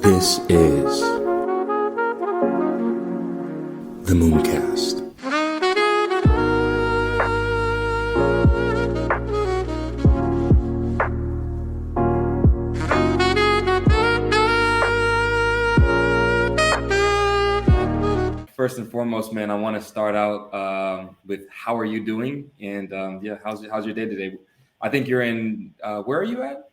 This is the Mooncast. First and foremost, man, I want to start out with how are you doing? And how's your day today? I think you're in, where are you at?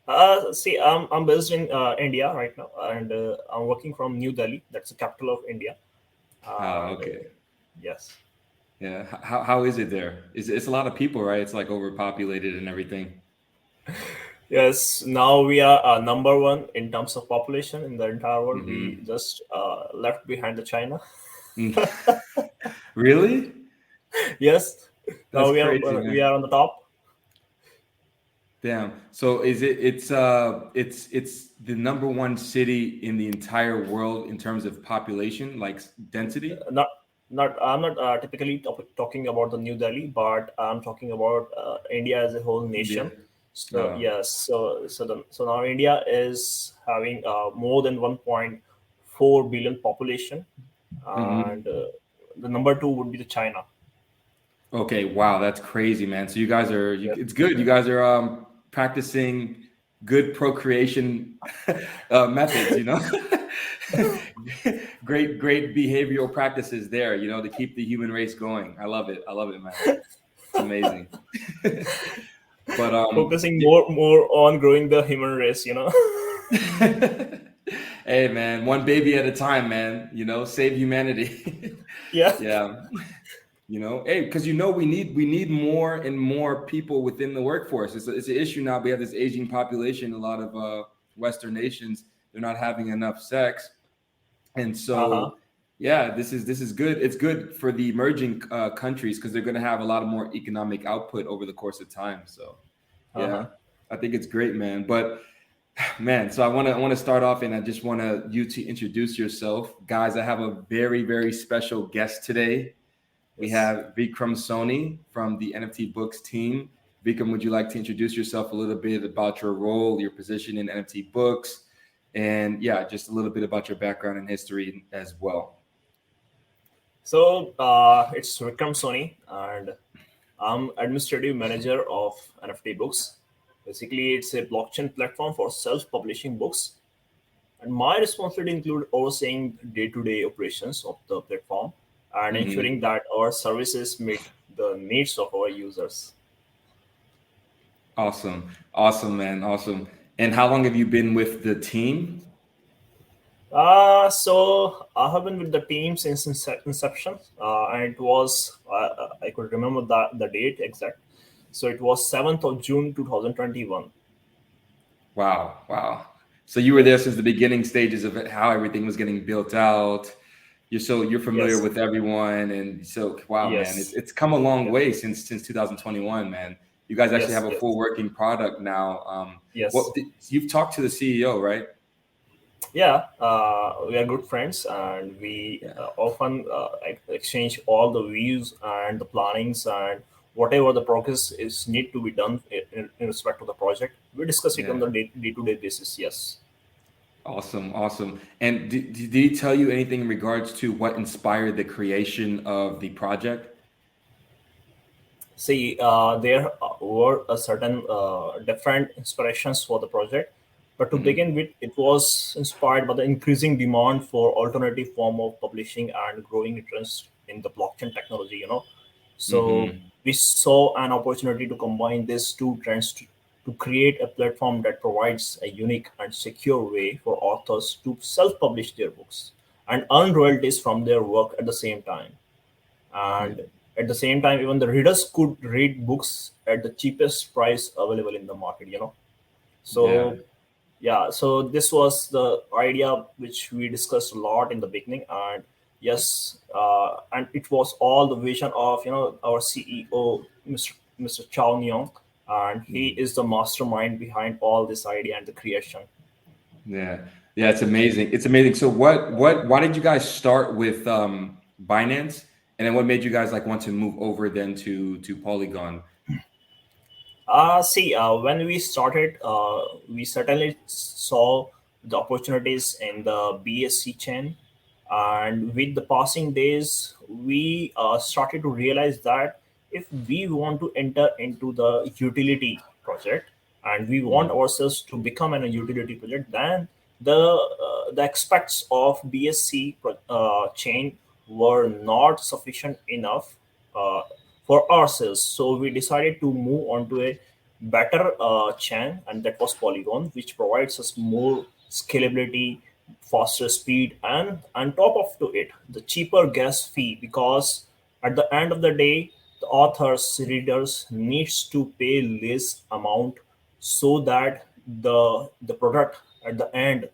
I'm based in India right now, and I'm working from New Delhi. That's the capital of India. Okay. Yes. Yeah. How is it there? It's a lot of people, right? It's like overpopulated and everything. Yes. Now we are number one in terms of population in the entire world. We Mm-hmm. just left behind the China. Really? Yes. That's Now crazy, we man. are on the top. Damn. So it's the number one city in the entire world in terms of population, like density? Not not I'm not typically talking about the New Delhi, but I'm talking about India as a whole India. nation. So Oh. yes, so now India is having more than 1.4 billion population, Mm-hmm. and the number two would be the China. Okay, wow, that's crazy, man. So you guys are Yes. it's good. You guys are practicing good procreation methods, you know. Great behavioral practices there, you know, to keep the human race going. I love it. I love it, man. It's amazing. But Focusing more on growing the human race, hey, man, one baby at a time, man. You know, save humanity. Yeah. Yeah. You know, hey, because we need more and more people within the workforce. It's an issue now. We have this aging population. A lot of Western nations, they're not having enough sex, and Uh-huh. so yeah, this is good. It's good for the emerging countries because they're going to have a lot of more economic output over the course of time. So yeah, Uh-huh. I think it's great, man. But man, so I want to start off, and I just want you to introduce yourself, guys. I have a very special guest today. We Yes. have Vikram Soni from the NFT Books team. Vikram, would you like to introduce yourself a little bit about your role, your position in NFT Books, and yeah, just a little bit about your background and history as well? So it's Vikram Soni, and I'm Administrative Manager of NFT Books. Basically, it's a blockchain platform for self-publishing books, and my responsibility include overseeing day-to-day operations of the platform and Hmm. ensuring that our services meet the needs of our users. Awesome, man, awesome. And how long have you been with the team? So I have been with the team since inception, and it was I could remember the date exact. So it was 7th of June 2021. Wow. So you were there since the beginning stages of how everything was getting built out. You're familiar Yes, with everyone, and so wow, man, it's yes, it's come a long yes, way since 2021, man. You guys actually have yes, a yes, full working product now. yes. You've talked to the CEO, right? Yeah, we are good friends, and we Yeah, often exchange all the views and the plannings and whatever the progress is need to be done in respect to the project. We discuss it on yeah, the day-to-day basis. Yes. awesome. And did he tell you anything in regards to what inspired the creation of the project? See, there were a certain different inspirations for the project, but to Hmm. begin with, it was inspired by the increasing demand for alternative form of publishing and growing interest in the blockchain technology. So Hmm. we saw an opportunity to combine these two trends to create a platform that provides a unique and secure way for authors to self-publish their books and earn royalties from their work at the same time. Yeah, And at the same time, even the readers could read books at the cheapest price available in the market. yeah. So yeah, so this was the idea which we discussed a lot in the beginning, and yes, and it was all the vision of our CEO, Mr. Chow Nyong, and he Mhm. is the mastermind behind all this idea and the creation. Yeah, yeah, it's amazing. It's amazing. So why did you guys start with Binance? And then what made you guys like want to move over then to Polygon? See, when we started, we certainly saw the opportunities in the BSC chain. And with the passing days, we started to realize that if we want to enter into the utility project and we want Yeah. ourselves to become a utility project, then the aspects of BSC chain were not sufficient enough uh, for ourselves. So we decided to move on to a better chain, and that was Polygon, which provides us more scalability, faster speed, and on top of to it, the cheaper gas fee, because at the end of the day, the authors, readers needs to pay less amount so that the product at the end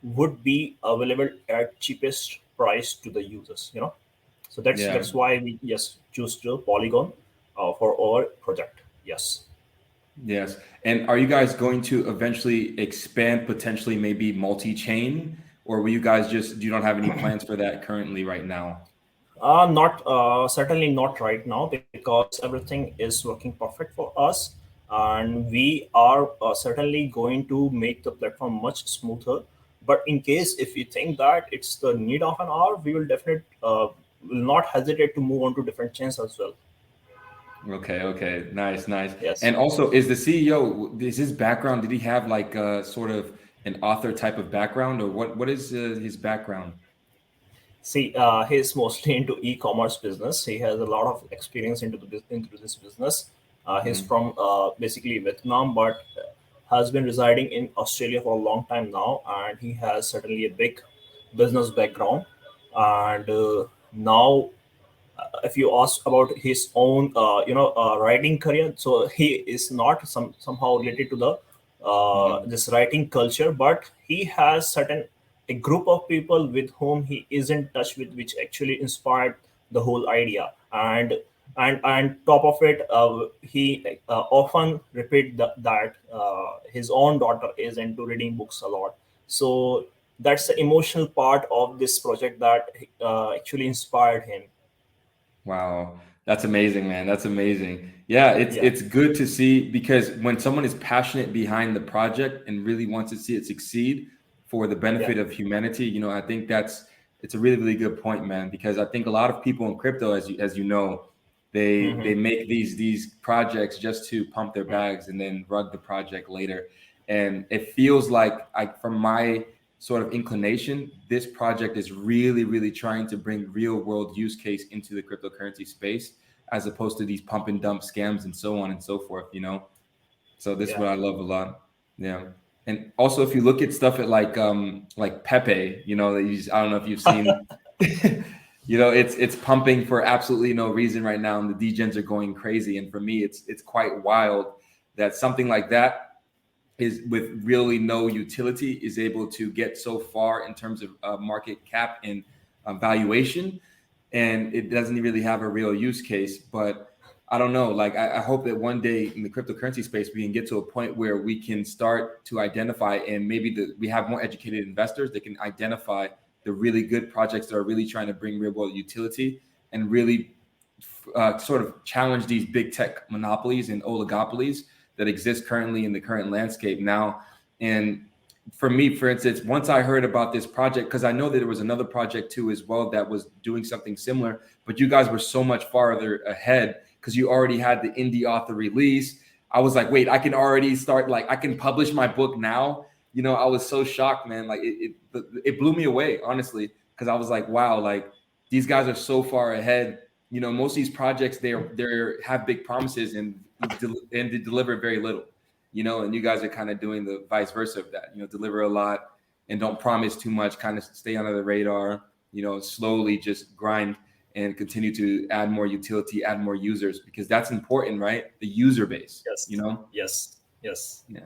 would be available at cheapest price to the users. So Yeah. that's why we yes choose the Polygon for our project. Yes. Yes. And are you guys going to eventually expand, potentially maybe multi-chain, or will you guys just, you don't have any plans for that currently right now? Not certainly not right now, because everything is working perfect for us, and we are certainly going to make the platform much smoother. But in case if we think that it's the need of an hour, we will definitely will not hesitate to move on to different chains as well. Okay, okay. Nice, nice. Yes. And also, is the CEO, is his background, did he have like a sort of an author type of background, or what is his background? See, he's mostly into e-commerce business. He has a lot of experience into this business. He's Mhm. from basically Vietnam, but has been residing in Australia for a long time now, and he has certainly a big business background. And now, if you ask about his own writing career, so he is not somehow related to the Mhm. this writing culture, but he has certain a group of people with whom he is in touch with, which actually inspired the whole idea. And top of it, he often repeat that his own daughter is into reading books a lot. So that's the emotional part of this project that actually inspired him. Wow, that's amazing, man. That's amazing. Yeah, Yeah. it's good to see, because when someone is passionate behind the project and really wants to see it succeed for the Yeah. benefit of humanity, I think it's a really, really good point, man. Because I think a lot of people in crypto, as you know, they Hmm. make these projects just to pump their bags and then rug the project later. And it feels like, from my sort of inclination, this project is really, really trying to bring real world use case into the cryptocurrency space, as opposed to these pump and dump scams and so on and so forth. So this is Yeah. what I love a lot. Yeah. And also, if you look at stuff at like Pepe, I don't know if you've seen, it's pumping for absolutely no reason right now, and the degens are going crazy. And for me, it's quite wild that something like that is, with really no utility, is able to get so far in terms of market cap and valuation, and it doesn't really have a real use case. But I don't know, like I hope that one day in the cryptocurrency space we can get to a point where we can start to identify, and maybe we have more educated investors that can identify the really good projects that are really trying to bring real world utility, and really sort of challenge these big tech monopolies and oligopolies that exist currently in the current landscape now. And for me, for instance, once I heard about this project, because I know that there was another project too as well that was doing something similar, but you guys were so much farther ahead because you already had the indie author release. I was like, wait, I can already start, like I can publish my book now. I was so shocked, man. Like it blew me away, honestly, because I was like, wow, like these guys are so far ahead. Most of these projects, they have big promises, and they deliver very little. And you guys are kind of doing the vice versa of that. Deliver a lot and don't promise too much. Kind of stay under the radar. Slowly just grind and continue to add more utility, add more users, because that's important, right? The user base. Yes. Yes. Yes. Yeah.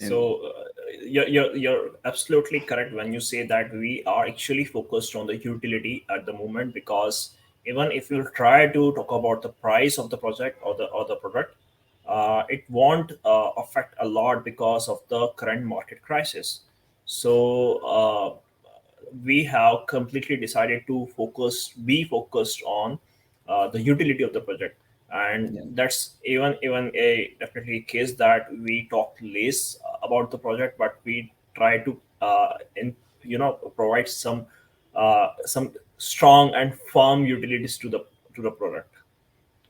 And So you're absolutely correct when you say that we are actually focused on the utility at the moment, because even if you try to talk about the price of the project or the product, it won't affect a lot because of the current market crisis. So we have completely decided to be focused on the utility of the project, and yeah, that's even a definitely case that we talk less about the project, but we try to provide some strong and firm utilities to the product.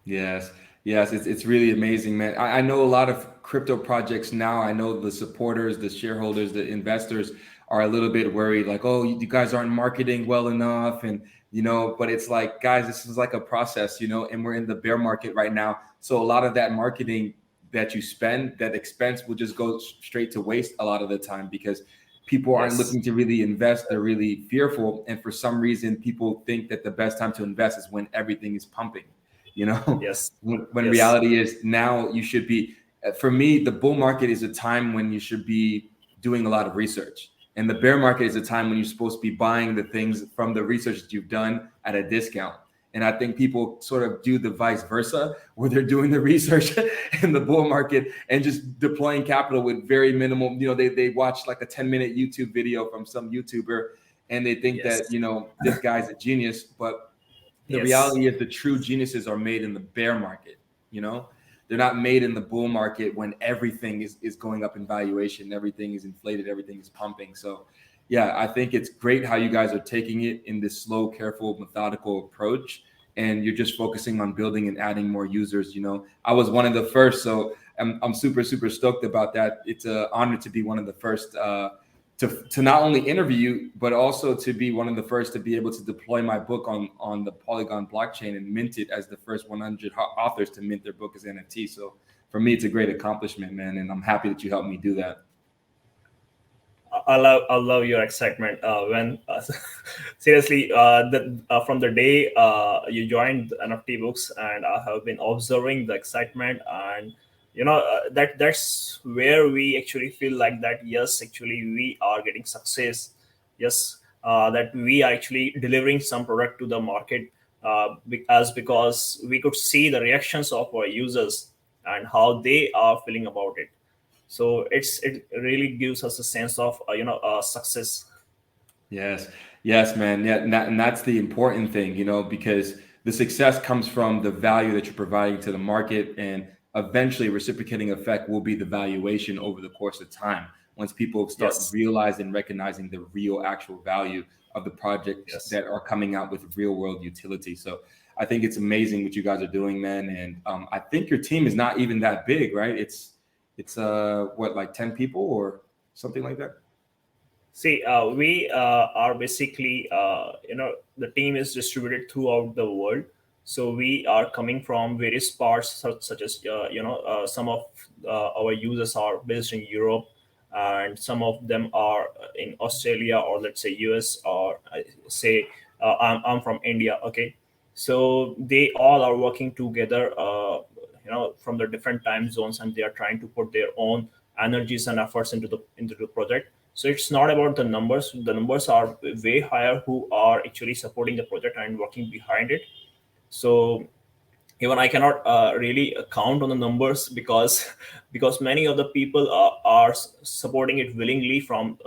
Yes, yes, it's really amazing, man. I know a lot of crypto projects now. I know the supporters, the shareholders, the investors are a little bit worried, like, oh, you guys aren't marketing well enough, and but it's like, guys, this is like a process, and we're in the bear market right now. So a lot of that marketing that you spend, that expense will just go straight to waste a lot of the time because people aren't Yes. looking to really invest. They're really fearful, and for some reason, people think that the best time to invest is when everything is pumping. Yes. When Yes. reality is now you should be, for me, the bull market is a time when you should be doing a lot of research. And the bear market is a time when you're supposed to be buying the things from the research that you've done at a discount. And I think people sort of do the vice versa, where they're doing the research in the bull market and just deploying capital with very minimal, they watch like a 10-minute YouTube video from some YouTuber and they think Yes. that, this guy's a genius. But the Yes. reality is the true geniuses are made in the bear market. They're not made in the bull market when everything is going up in valuation, everything is inflated, everything is pumping. So yeah, I think it's great how you guys are taking it in this slow, careful, methodical approach, and you're just focusing on building and adding more users. I was one of the first, so I'm super, super stoked about that. It's an honor to be one of the first to not only interview you, but also to be one of the first to be able to deploy my book on the Polygon blockchain and mint it as the first 100 authors to mint their book as NFT. So for me, it's a great accomplishment, man, and I'm happy that you helped me do that. I love your excitement when seriously from the day you joined NFT Books, and I have been observing the excitement, and that's where we actually feel like that, yes, actually we are getting success. Yes, that we are actually delivering some product to the market, because we could see the reactions of our users and how they are feeling about it. So it really gives us a sense of success. Yes, man. Yeah, and that's the important thing, because the success comes from the value that you're providing to the market, and eventually reciprocating effect will be the valuation over the course of time. Once people start Yes. realizing, recognizing the real actual value of the projects Yes. that are coming out with real world utility. So I think it's amazing what you guys are doing, man. And I think your team is not even that big, right? It's what, like 10 people or something like that? See, we are basically, the team is distributed throughout the world. So we are coming from various parts, such as, some of our users are based in Europe, and some of them are in Australia, or let's say US, or say I'm from India. Okay. So they all are working together, from the different time zones, and they are trying to put their own energies and efforts into the project. So it's not about the numbers. The numbers are way higher who are actually supporting the project and working behind it. So even I cannot really count on the numbers, because because many of the people are supporting it willingly from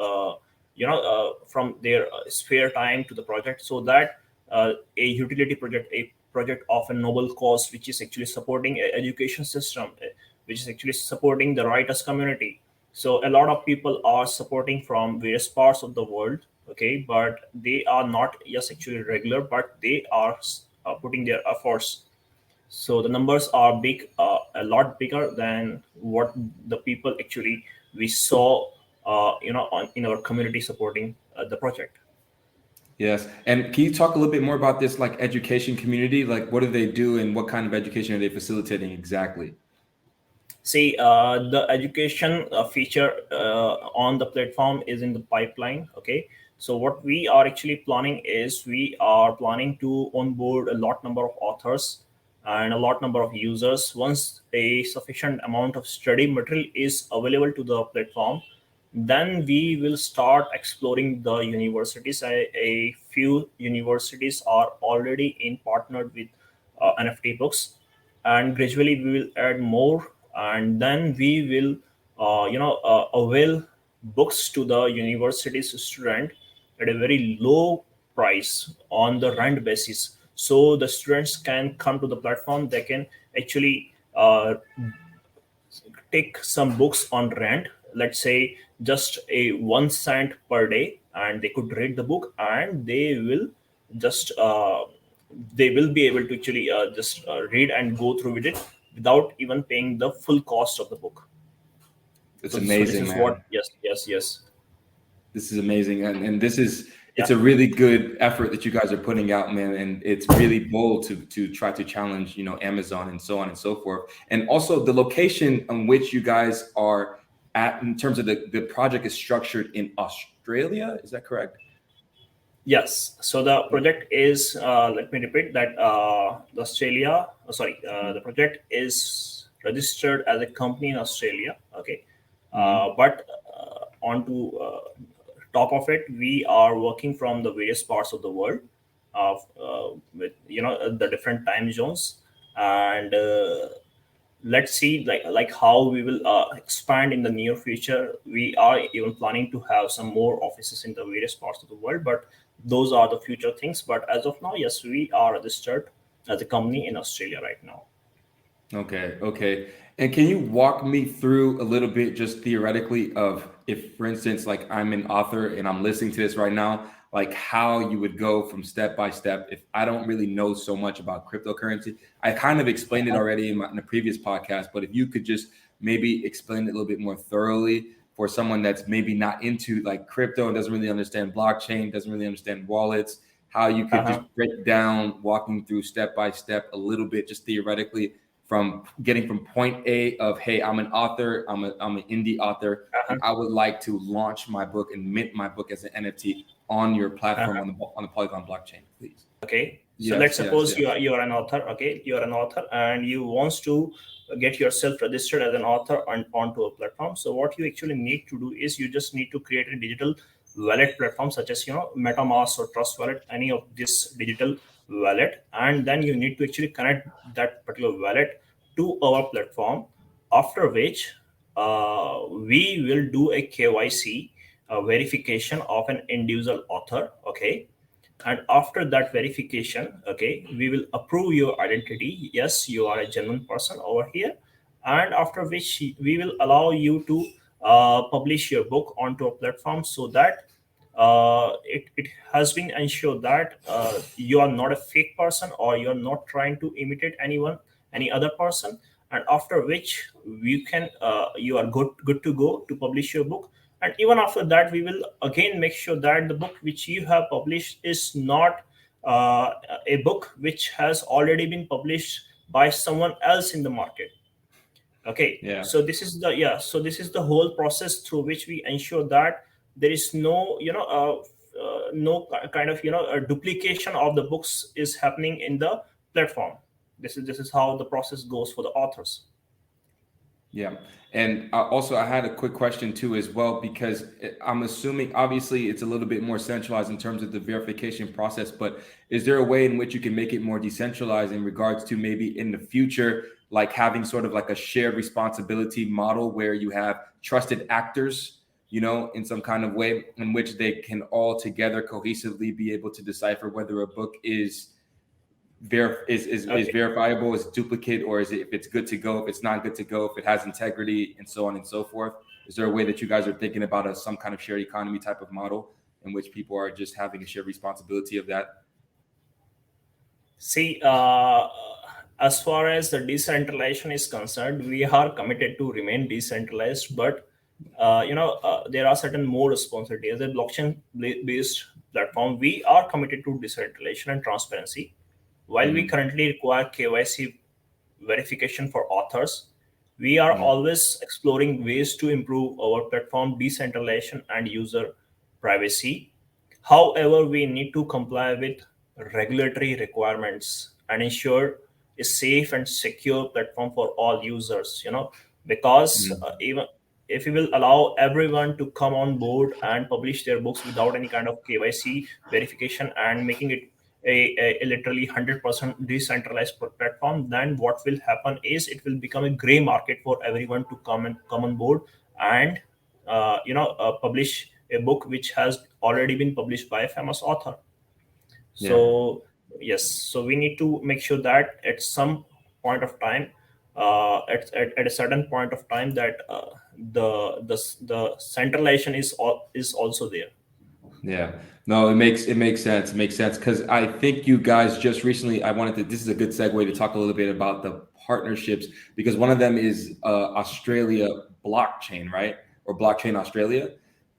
their spare time to the project, so that a utility project, a project of a noble cause, which is actually supporting a education system, which is actually supporting the writers community. So a lot of people are supporting from various parts of the world. Okay, but they are not just actually regular, but they are putting their efforts. So the numbers are big, a lot bigger than what the people actually we saw, in our community supporting the project. Yes. And can you talk a little bit more about this, like, education community? Like, what do they do and what kind of education are they facilitating exactly? See, the education feature on the platform is in the pipeline. Okay, so what we are actually planning is we are planning to onboard a lot number of authors and a lot number of users. Once a sufficient amount of study material is available to the platform, then we will start exploring the universities. A few universities are already in partnered with NFT books, and gradually we will add more, and then we will avail books to the university's student at a very low price on the rent basis, so the students can come to the platform. They can actually take some books on rent. Let's say just a 1 cent per day, and they could read the book, and they will just they will be able to actually just read and go through with it without even paying the full cost of the book. It's So this amazing, is man. what, yes. This is amazing, and this is Yeah. it's a really good effort that you guys are putting out, man, and it's really bold to try to challenge, Amazon and so on and so forth. And also the location on which you guys are at in terms of the project is structured in Australia. Is that correct? Yes. So the project is, let me repeat that, the project is registered as a company in Australia. Okay. But onto top of it, we are working from the various parts of the world of with the different time zones, and let's see like how we will expand in the near future. We are even planning to have some more offices in the various parts of the world, but those are the future things. But as of now, yes, we are registered as a company in Australia right now. Okay. And can you walk me through a little bit, just theoretically, of if, for instance, like I'm an author and I'm listening to this right now, like how you would go from step by step if I don't really know so much about cryptocurrency? I kind of explained it already in the previous podcast, but if you could just maybe explain it a little bit more thoroughly for someone that's maybe not into like crypto and doesn't really understand blockchain, doesn't really understand wallets, how you could just break down walking through step by step a little bit, just theoretically, from getting from point A of, hey, I'm an author, I'm an indie author, and I would like to launch my book and mint my book as an NFT on your platform on the Polygon blockchain, please. Okay. So let's suppose you are an author. Okay, you are an author and you wants to get yourself registered as an author onto a platform. So what you actually need to do is you just need to create a digital wallet platform, such as MetaMask or Trust Wallet, any of this digital wallet, and then you need to actually connect that particular wallet to our platform. After which, we will do a KYC verification of an individual author. Okay. And after that verification, okay, we will approve your identity. Yes, you are a genuine person over here. And after which we will allow you to publish your book onto a platform, so that it has been ensured that you are not a fake person, or you are not trying to imitate any other person. And after which you are good to go to publish your book. And even after that, we will again make sure that the book which you have published is not a book which has already been published by someone else in the market. Okay. Yeah. So this is the whole process through which we ensure that there is no no kind of a duplication of the books is happening in the platform. This is how the process goes for the authors. Yeah. And also, I had a quick question too, as well, because I'm assuming obviously it's a little bit more centralized in terms of the verification process, but is there a way in which you can make it more decentralized in regards to maybe in the future, like having sort of like a shared responsibility model where you have trusted actors, in some kind of way in which they can all together cohesively be able to decipher whether a book is verifiable, is duplicate, or is it, if it's good to go, if it's not good to go, if it has integrity, and so on and so forth? Is there a way that you guys are thinking about some kind of shared economy type of model in which people are just having a shared responsibility of that? See, as far as the decentralization is concerned, we are committed to remain decentralized, but there are certain more responsibilities. As a blockchain-based platform, we are committed to decentralization and transparency. While we currently require KYC verification for authors, we are always exploring ways to improve our platform decentralization and user privacy. However, we need to comply with regulatory requirements and ensure a safe and secure platform for all users, because even if we will allow everyone to come on board and publish their books without any kind of KYC verification and making it a literally 100% decentralized platform, then what will happen is it will become a gray market for everyone to come on board and publish a book which has already been published by a famous author. So yes, so we need to make sure that at some point of time, at a certain point of time, that the centralization is also there. Yeah, no, it makes sense. It makes sense because I think you guys just recently. This is a good segue to talk a little bit about the partnerships because one of them is Australia blockchain, right? Or blockchain Australia,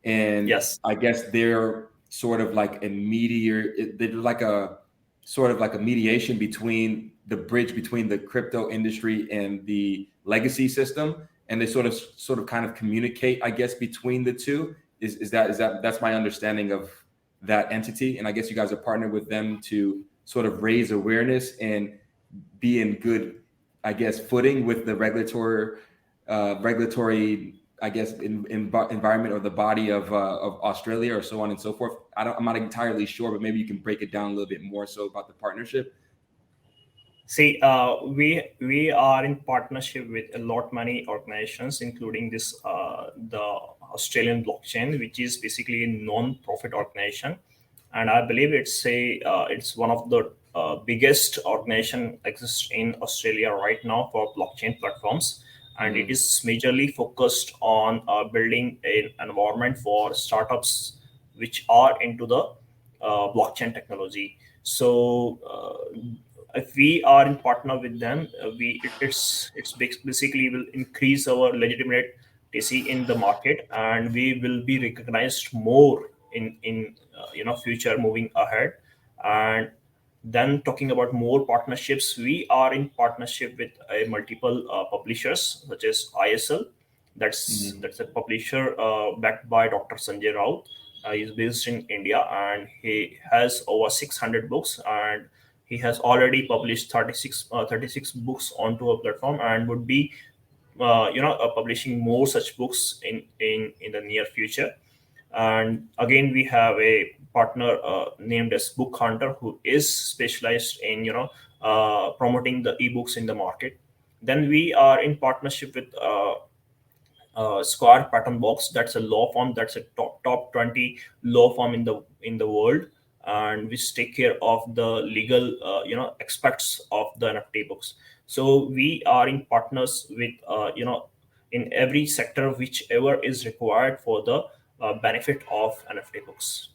and Yes. I guess they're sort of like they're like a sort of like a mediation between the bridge between the crypto industry and the legacy system, and they sort of kind of communicate, I guess, between the two. Is that that's my understanding of that entity, and I guess you guys are partnered with them to sort of raise awareness and be in good, I guess, footing with the regulatory, I guess, environment or the body of Australia or so on and so forth. I'm not entirely sure, but maybe you can break it down a little bit more so about the partnership. See, we are in partnership with a lot many organizations, including this the Australian blockchain, which is basically a non-profit organization, and I believe it's one of the biggest organization exists in Australia right now for blockchain platforms, and it is majorly focused on building an environment for startups which are into the blockchain technology. So if we are in partner with them, it's basically will increase our legitimacy in the market, and we will be recognized more in future moving ahead. And then talking about more partnerships, we are in partnership with multiple publishers such as ISL. That's a publisher backed by Dr. Sanjay Raut. He's based in India and he has over 600 books, and he has already published 36 books onto a platform and would be publishing more such books in the near future. And again, we have a partner named as Book Hunter, who is specialized in promoting the ebooks in the market. Then we are in partnership with Square Pattern Box. That's a law firm. That's a top 20 law firm in the world, and which take care of the legal aspects of the NFT books. So we are in partners with in every sector whichever is required for the benefit of NFT books.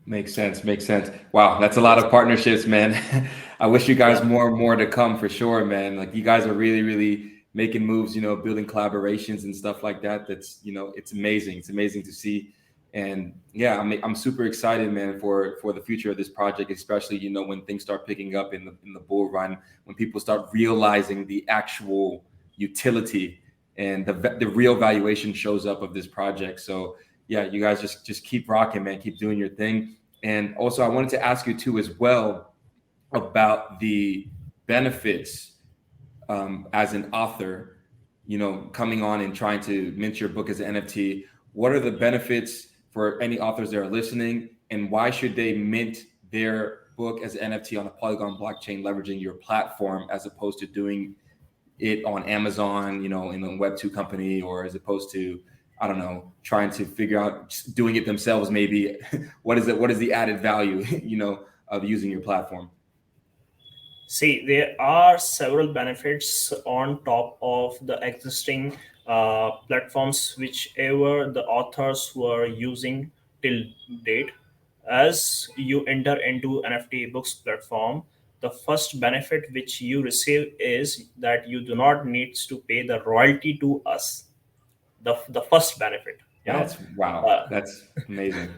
Makes sense. Makes sense. Wow, that's a lot of partnerships, man. I wish you guys Yeah. more to come for sure, man. Like you guys are really making moves, building collaborations and stuff like that. That's it's amazing. It's amazing to see. And yeah, I'm super excited, man, for the future of this project, especially when things start picking up in the bull run, when people start realizing the actual utility and the real valuation shows up of this project. So yeah, you guys just keep rocking, man. Keep doing your thing. And also, I wanted to ask you too as well about the benefits as an author, coming on and trying to mint your book as an NFT. What are the benefits for any authors that are listening, and why should they mint their book as an NFT on a Polygon blockchain, leveraging your platform as opposed to doing it on Amazon, in a Web2 company, or as opposed to, I don't know, trying to figure out doing it themselves, maybe. What is the added value, of using your platform? See, there are several benefits on top of the existing platforms whichever the authors were using till date. As you enter into NFT books platform, the first benefit which you receive is that you do not need to pay the royalty to us. The first benefit, Wow. That's amazing.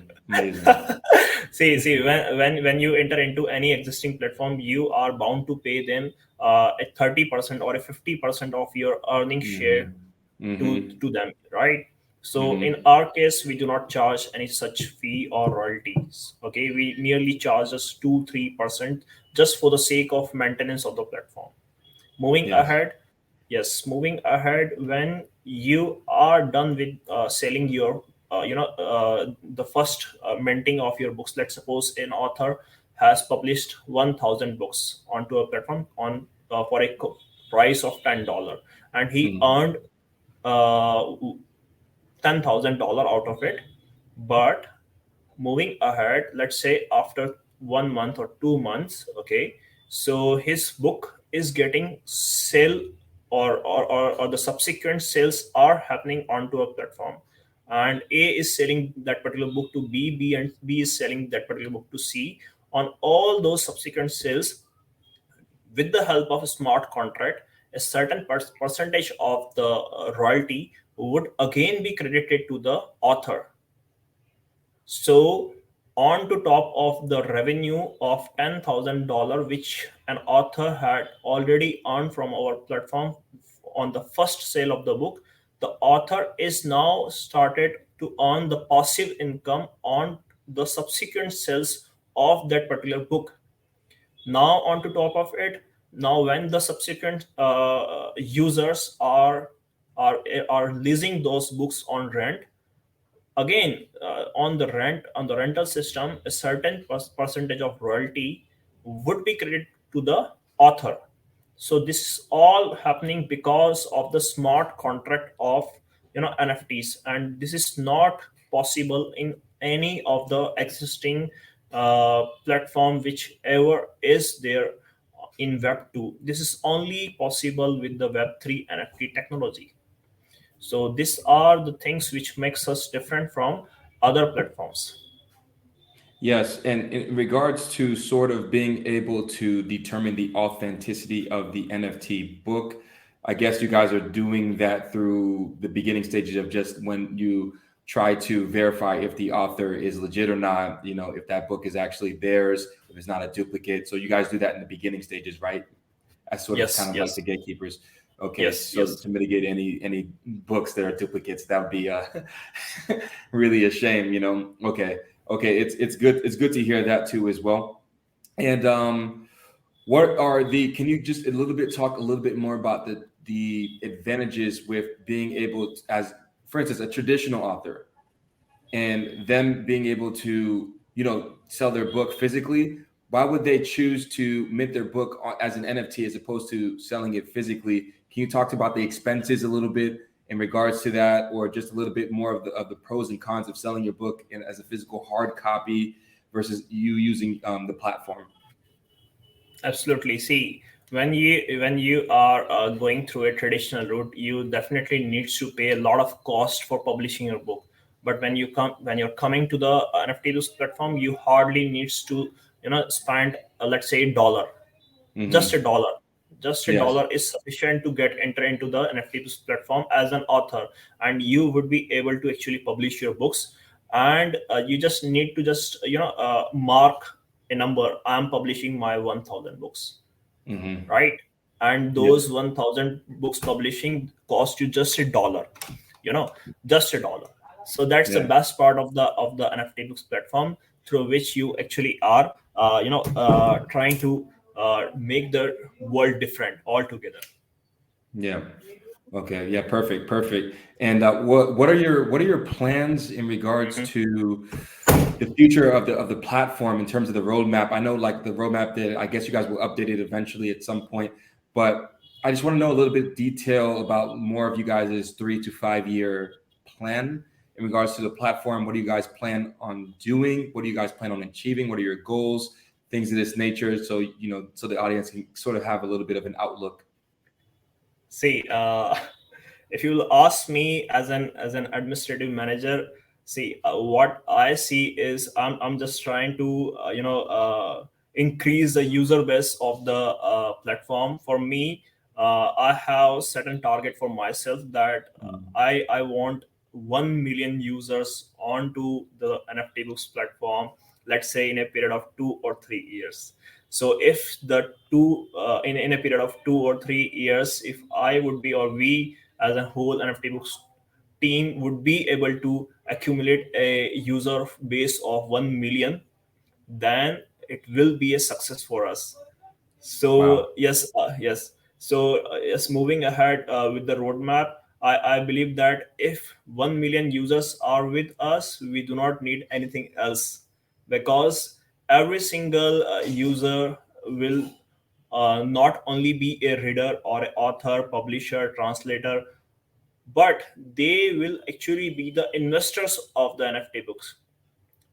see when you enter into any existing platform, you are bound to pay them a 30% or a 50% of your earning share to them, right? So in our case, we do not charge any such fee or royalties. Okay, we merely charge us 2-3% just for the sake of maintenance of the platform. Moving Yes. ahead, yes, moving ahead, when you are done with selling your the first minting of your books, let's suppose an author has published 1000 books onto a platform on for a price of $10, and he earned uh, $10,000 out of it. But moving ahead, let's say after 1 month or 2 months, okay, so his book is getting sell or the subsequent sales are happening onto a platform, and A is selling that particular book to B and B is selling that particular book to C. On all those subsequent sales, with the help of a smart contract, a certain percentage of the royalty would again be credited to the author. So, on to top of the revenue of $10,000 which an author had already earned from our platform on the first sale of the book, the author is now started to earn the passive income on the subsequent sales of that particular book. Now, on to top of it, now when the subsequent users are leasing those books on rent, again on the rental system, a certain percentage of royalty would be credited to the author. So this is all happening because of the smart contract of NFTs, and this is not possible in any of the existing platform which ever is there in web 2. This is only possible with the web 3 NFT technology. So these are the things which makes us different from other platforms. Yes, and in regards to sort of being able to determine the authenticity of the NFT book, I guess you guys are doing that through the beginning stages of just when you try to verify if the author is legit or not, if that book is actually theirs, if it's not a duplicate. So you guys do that in the beginning stages, right? As sort of Yes, kind of like the gatekeepers. Okay, yes, so yes. to mitigate any books that are duplicates, that would be really a shame, Okay, it's good to hear that too as well. And can you just talk a little bit more about the advantages with being able to, as for instance, a traditional author and them being able to, sell their book physically? Why would they choose to mint their book as an NFT as opposed to selling it physically? Can you talk about the expenses a little bit in regards to that, or just a little bit more of the pros and cons of selling your book as a physical hard copy versus you using the platform? Absolutely. See, when you are going through a traditional route, you definitely need to pay a lot of cost for publishing your book. But when you're coming to the NFT books platform, you hardly needs to spend let's say $1, just Mm-hmm. $1. Just a Yes. dollar is sufficient to get enter into the NFT platform as an author, and you would be able to actually publish your books. And you just need to just mark a number. I am publishing my 1,000 books, Mm-hmm. right? And Yep. those 1,000 books publishing cost you just $1, just $1. So that's the Yeah. best part of the NFT books platform, through which you actually are trying to make the world different altogether. Yeah. Okay. Yeah. Perfect. Perfect. And what are your plans in regards Mhm. to the future of the platform in terms of the roadmap? I know like the roadmap that I guess you guys will update it eventually at some point, but I just want to know a little bit detail about more of you guys' 3 to 5 year plan in regards to the platform. What do you guys plan on doing? What do you guys plan on achieving? What are your goals? Things of this nature. So, so the audience can sort of have a little bit of an outlook. See, if you will ask me as an administrative manager, see, what I see is I'm just trying to increase the user base of the platform. For me, I have certain target for myself that I want 1 million users onto the NFT books platform, let's say in a period of 2 or 3 years. So if the in a period of 2 or 3 years, if I would be, or we as a whole NFT books team would be able to accumulate a user base of 1 million, then it will be a success for us. Wow. So yes. So yes, moving ahead with the roadmap, I believe that if 1 million users are with us, we do not need anything else, because every single user will not only be a reader or an author, publisher, translator, but they will actually be the investors of the NFT books.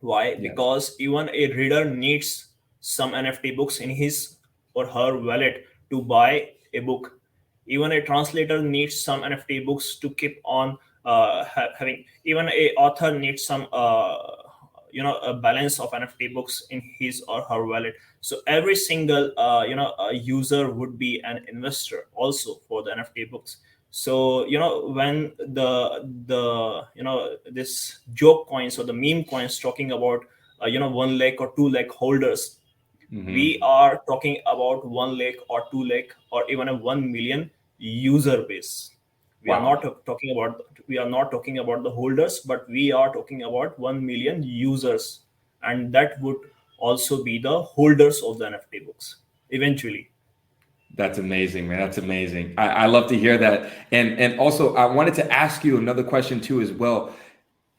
Why? Yeah. Because even a reader needs some NFT books in his or her wallet to buy a book. Even a translator needs some NFT books to keep on having. Even a author needs some a balance of NFT books in his or her wallet. So every single user would be an investor also for the NFT books. So when this joke coins or the meme coins talking about 1 lakh or 2 lakh holders, we are talking about 1 lakh or 2 lakh or even a 1 million user base. We are not talking about the holders, but we are talking about 1 million users, and that would also be the holders of the NFT books eventually. That's amazing, man. That's amazing. I love to hear that. And also, I wanted to ask you another question too as well.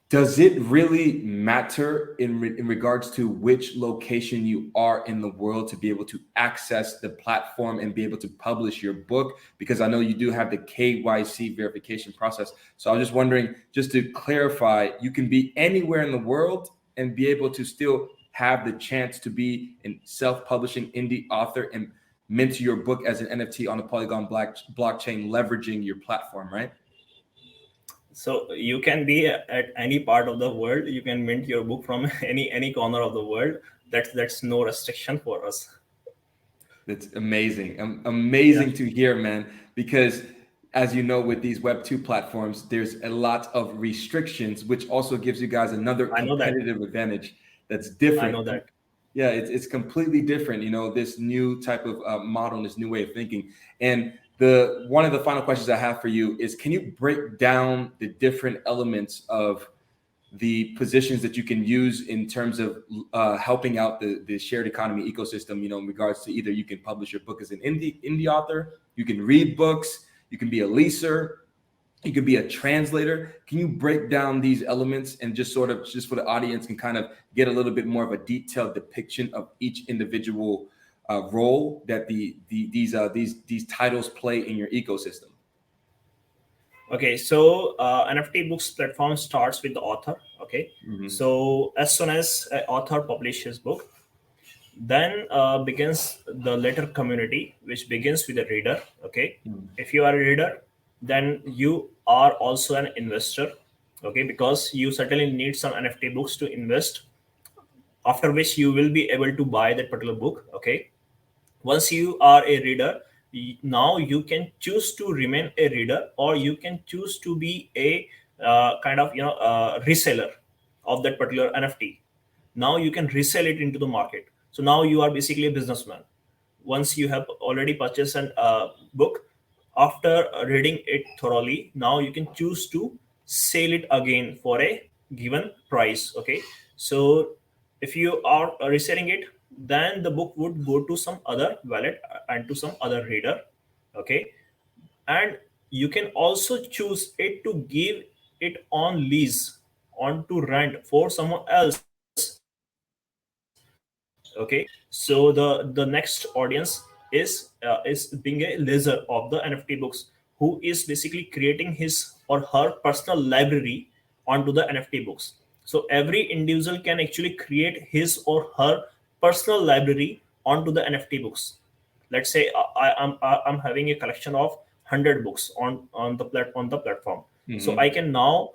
Does it really matter in regards to which location you are in the world to be able to access the platform and be able to publish your book? Because I know you do have the KYC verification process. So I was just wondering, just to clarify, you can be anywhere in the world and be able to still have the chance to be a self-publishing indie author and mint your book as an NFT on the Polygon blockchain, leveraging your platform, right? So you can be at any part of the world. You can mint your book from any corner of the world. That's no restriction for us. That's amazing. Amazing to hear, man. Because as you know, with these Web2 platforms, there's a lot of restrictions, which also gives you guys another I know that. competitive advantage that's different. I know that. Yeah, it's completely different. This new type of model, this new way of thinking. And one of the final questions I have for you is, can you break down the different elements of the positions that you can use in terms of helping out the shared economy ecosystem, in regards to either you can publish your book as an indie author, you can read books, you can be a leaser, you could be a translator. Can you break down these elements and just for the audience can kind of get a little bit more of a detailed depiction of each individual role that these titles play in your ecosystem? Okay, so NFT books platform starts with the author. Okay, so as soon as an author publishes book, then begins the letter community, which begins with a reader. Okay, if you are a reader, then you are also an investor. Okay, because you certainly need some NFT books to invest, after which you will be able to buy that particular book. Okay, once you are a reader, now you can choose to remain a reader, or you can choose to be a reseller of that particular NFT. Now you can resell it into the market. So now you are basically a businessman. Once you have already purchased a book, after reading it thoroughly, now you can choose to sell it again for a given price. Okay, so if you are reselling it, then the book would go to some other wallet and to some other reader. Okay, and you can also choose it to give it on lease, on to rent for someone else. Okay, so the next audience is being a leaser of the NFT books, who is basically creating his or her personal library onto the NFT books. So every individual can actually create his or her personal library onto the NFT books. Let's say I'm having a collection of 100 books on the platform. So I can now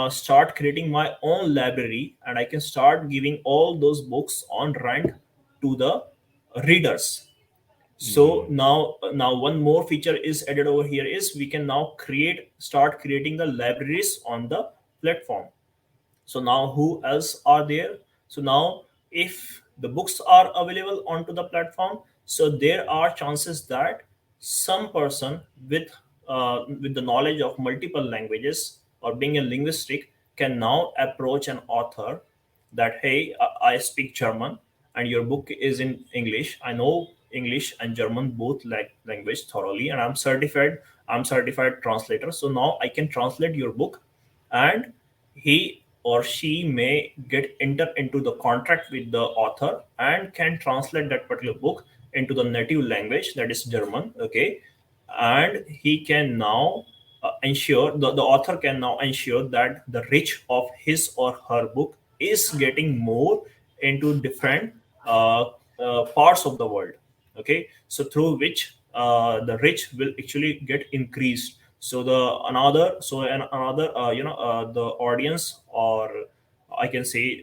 start creating my own library, and I can start giving all those books on rent to the readers. So now one more feature is added over here is we can now start creating the libraries on the platform. So now who else are there? So now if the books are available onto the platform, so there are chances that some person with the knowledge of multiple languages or being a linguistic can now approach an author that, hey, I speak German and your book is in English. I know English and German both language thoroughly, and I'm certified translator. So now I can translate your book, and he or she may get enter into the contract with the author and can translate that particular book into the native language, that is German. Okay, and he can now ensure the author can now ensure that the reach of his or her book is getting more into different parts of the world. Okay, so through which the reach will actually get increased. So the another so an, another the audience, or I can say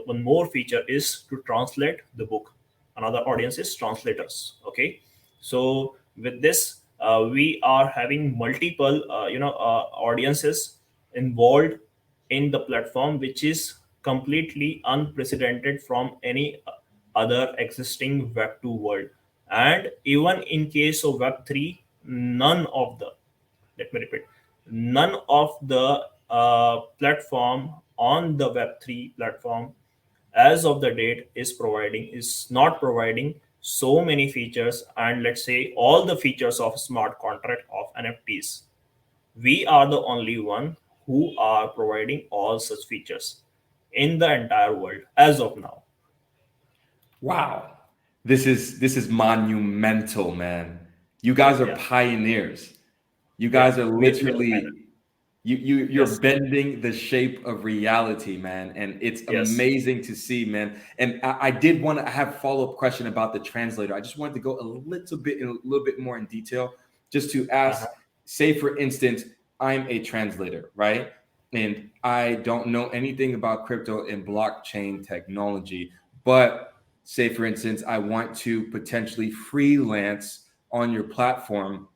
one more feature is to translate the book. Another audience is translators. Okay, so with this, we are having multiple audiences involved in the platform, which is completely unprecedented from any other existing Web 2 world. And even in case of Web 3, none of the, let me repeat, none of the platform on the Web 3 platform as of the date is not providing so many features, and let's say all the features of smart contract of NFTs. We are the only one who are providing all such features in the entire world as of now. Wow. This is monumental, man. You guys are Yeah, pioneers. You yeah, guys are we are the final. literally you're Yes, bending the shape of reality, man. And it's yes. amazing to see, man. And I did want to have follow-up question about the translator. I just wanted to go a little bit more in detail, just to ask, Uh-huh. say for instance, I'm a translator, right? And I don't know anything about crypto and blockchain technology, but say for instance, I want to potentially freelance on your platform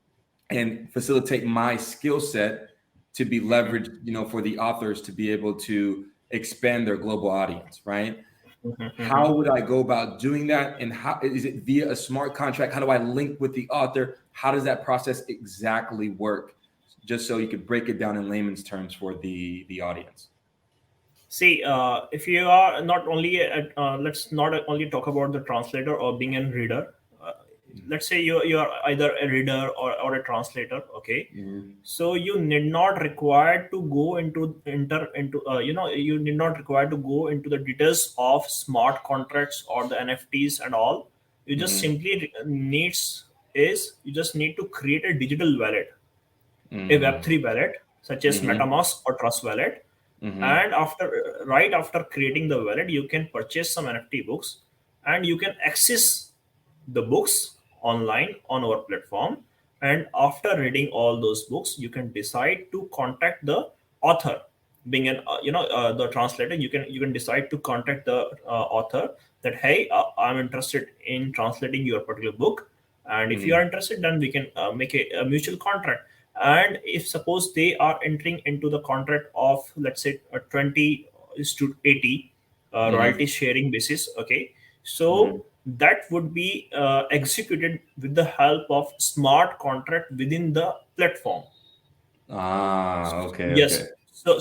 and facilitate my skill set to be Mhm, leveraged, for the authors to be able to expand their global audience, right? mhm, How mhm. would I go about doing that? And how is it via a smart contract? How do I link with the author? How does that process exactly work? Just so you could break it down in layman's terms for the audience. See, if you are not only, let's not only talk about the translator or being a reader. Let's say you are either a reader or a translator. Okay, Mhm. so you need not require to go into enter into you need not require to go into the details of smart contracts or the NFTs and all. You just Mhm. simply needs is you just need to create a digital wallet, a Mhm. Web3 wallet such as Mhm. MetaMask or Trust Wallet. Mhm. And right after creating the wallet, you can purchase some NFT books, and you can access the books online on our platform. And after reading all those books, you can decide to contact the author. Being an the translator, you can decide to contact the author, that hey, I'm interested in translating your particular book, and if you are Mhm. interested, then we can make a mutual contract. And if suppose they are entering into the contract of, let's say, a 20 is to 80 royalty Mhm. sharing basis. Okay, so Mhm. that would be executed with the help of smart contract within the platform. Ah, okay, okay. Yes. So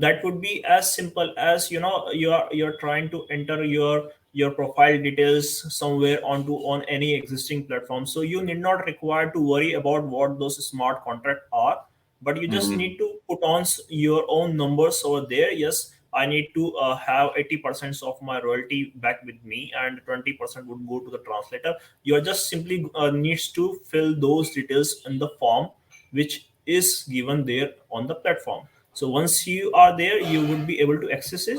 that would be as simple as, you're trying to enter your profile details somewhere on any existing platform. So you need not require to worry about what those smart contract are, but you just need Mhm. to put on your own numbers over there. Yes, I need to have 80% of my royalty back with me, and 20% would go to the translator. You are just simply needs to fill those details in the form which is given there on the platform. So once you are there, you would be able to access it,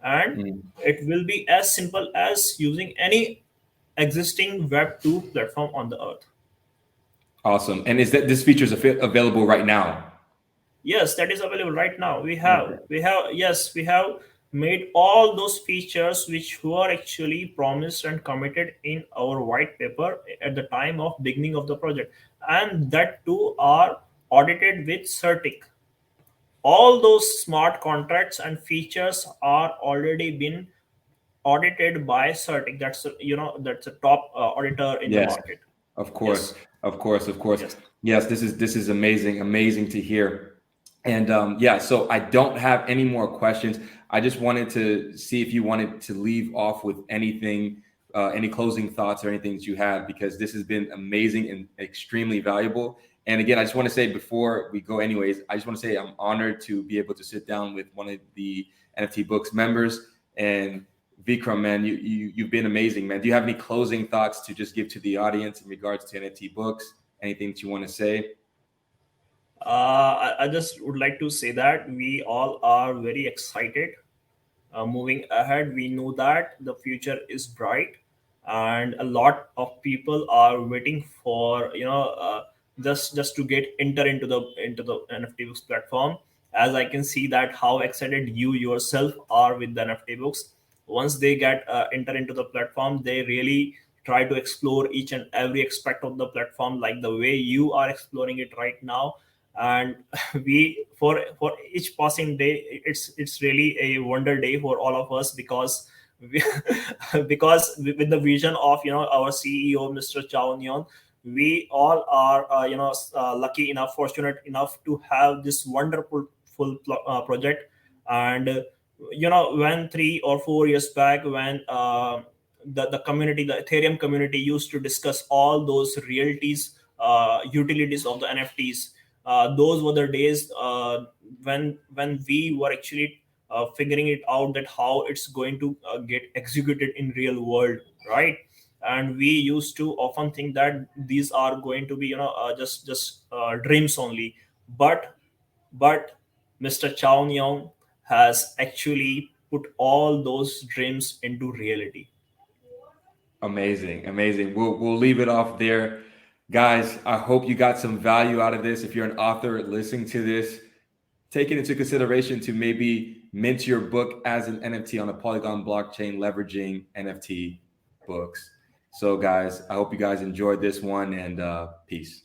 and Mhm. it will be as simple as using any existing Web 2 platform on the earth. Awesome. And is that this feature is available right now? Yes, that is available right now. We have Okay. we have yes, we have made all those features which were actually promised and committed in our white paper at the time of beginning of the project, and that too are audited with certic. All those smart contracts and features are already been audited by certic. That's a top auditor in the Yes, market. of course, Yes, of course, of course. yes. Yes, this is amazing, amazing to hear. And yeah, so I don't have any more questions. I just wanted to see if you wanted to leave off with anything, any closing thoughts or anything that you have, because this has been amazing and extremely valuable. And again, I just want to say before we go, anyways, I just want to say I'm honored to be able to sit down with one of the NFT Books members. And Vikram, man, you've been amazing, man. Do you have any closing thoughts to just give to the audience in regards to NFT Books? Anything that you want to say? I just would like to say that we all are very excited moving ahead. We know that the future is bright, and a lot of people are waiting for just to get enter into the NFT books platform. As I can see that how excited you yourself are with the NFT books. Once they get enter into the platform, they really try to explore each and every aspect of the platform, like the way you are exploring it right now. And we for each passing day, it's really a wonder day for all of us, because we, because with the vision of our CEO, Mr. Chao Nyon, we all are lucky enough, fortunate enough to have this wonderful project. And when 3 or 4 years back, when the community, the Ethereum community, used to discuss all those realities, utilities of the NFTs. Those were the days when we were actually figuring it out, that how it's going to get executed in real world, right? And we used to often think that these are going to be just dreams only. But but Mr. Chow Nyong has actually put all those dreams into reality. Amazing, amazing. We'll leave it off there, guys. I hope you got some value out of this. If you're an author listening to this, take it into consideration to maybe mint your book as an NFT on a Polygon blockchain, leveraging NFT books. So, guys, I hope you guys enjoyed this one, and peace.